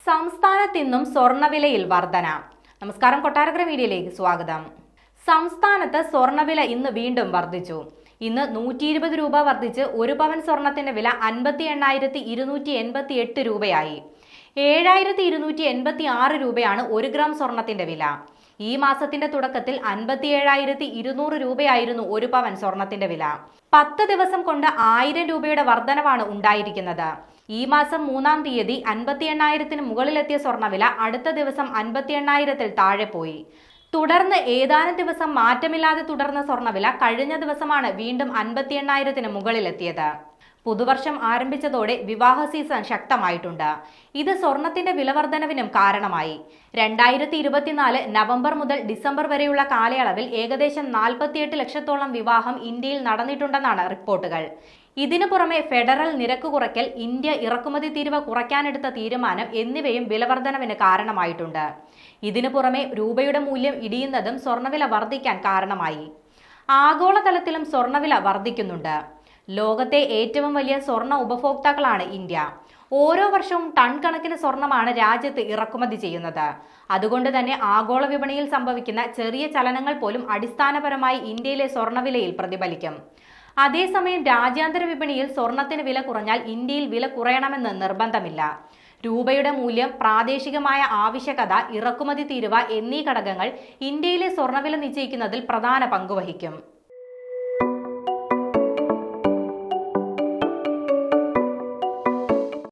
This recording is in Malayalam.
സംസ്ഥാനത്തിന്നും സ്വർണ്ണവിലയിൽ വർധന. നമസ്കാരം, കൊട്ടാരക്കര മീഡിയയിലേക്ക് സ്വാഗതം. സംസ്ഥാനത്ത് സ്വർണ്ണവില ഇന്ന് വീണ്ടും വർദ്ധിച്ചു. ഇന്ന് 120 രൂപ വർദ്ധിച്ച് ഒരു പവൻ സ്വർണത്തിന്റെ വില 58,288 രൂപയായി. 7,286 രൂപയാണ് 1 ഗ്രാം സ്വർണത്തിന്റെ വില. ഈ മാസത്തിന്റെ തുടക്കത്തിൽ 57,200 രൂപയായിരുന്നു ഒരു പവൻ സ്വർണത്തിന്റെ വില. 10 ദിവസം കൊണ്ട് 1000 രൂപയുടെ വർധനവാണ് ഉണ്ടായിരിക്കുന്നത്. ഈ മാസം 3-ാം തീയതി 58,000-ന് മുകളിലെത്തിയ സ്വർണ്ണവില അടുത്ത ദിവസം 58,000-ൽ താഴെ പോയി. തുടർന്ന് ഏതാനും ദിവസം മാറ്റമില്ലാതെ തുടർന്ന സ്വർണ്ണവില കഴിഞ്ഞ ദിവസമാണ് വീണ്ടും 58,000-ന് മുകളിലെത്തിയത്. പുതുവർഷം ആരംഭിച്ചതോടെ വിവാഹ സീസൺ ശക്തമായിട്ടുണ്ട്. ഇത് സ്വർണത്തിന്റെ വിലവർധനവിനും കാരണമായി. 2024 നവംബർ മുതൽ ഡിസംബർ വരെയുള്ള കാലയളവിൽ ഏകദേശം 48 ലക്ഷത്തോളം വിവാഹം ഇന്ത്യയിൽ നടന്നിട്ടുണ്ടെന്നാണ് റിപ്പോർട്ടുകൾ. ഇതിനു പുറമെ ഫെഡറൽ നിരക്ക് കുറയ്ക്കൽ, ഇന്ത്യ ഇറക്കുമതി തീരുവ കുറയ്ക്കാനെടുത്ത തീരുമാനം എന്നിവയും വിലവർധനവിന് കാരണമായിട്ടുണ്ട്. ഇതിനു പുറമെ രൂപയുടെ മൂല്യം ഇടിയുന്നതും സ്വർണ്ണവില വർദ്ധിക്കാൻ കാരണമായി. ആഗോളതലത്തിലും സ്വർണ്ണവില വർദ്ധിക്കുന്നുണ്ട്. ലോകത്തെ ഏറ്റവും വലിയ സ്വർണ്ണ ഉപഭോക്താക്കളാണ് ഇന്ത്യ. ഓരോ വർഷവും ടൺ കണക്കിന് സ്വർണമാണ് രാജ്യത്ത് ഇറക്കുമതി ചെയ്യുന്നത്. അതുകൊണ്ട് തന്നെ ആഗോള വിപണിയിൽ സംഭവിക്കുന്ന ചെറിയ ചലനങ്ങൾ പോലും അടിസ്ഥാനപരമായി ഇന്ത്യയിലെ സ്വർണ്ണവിലയിൽ പ്രതിഫലിക്കും. അതേസമയം രാജ്യാന്തര വിപണിയിൽ സ്വർണത്തിന് വില കുറഞ്ഞാൽ ഇന്ത്യയിൽ വില കുറയണമെന്ന് നിർബന്ധമില്ല. രൂപയുടെ മൂല്യം, പ്രാദേശികമായ ആവശ്യകത, ഇറക്കുമതി തീരുവ എന്നീ ഘടകങ്ങൾ ഇന്ത്യയിലെ സ്വർണ്ണവില നിശ്ചയിക്കുന്നതിൽ പ്രധാന പങ്കുവഹിക്കും.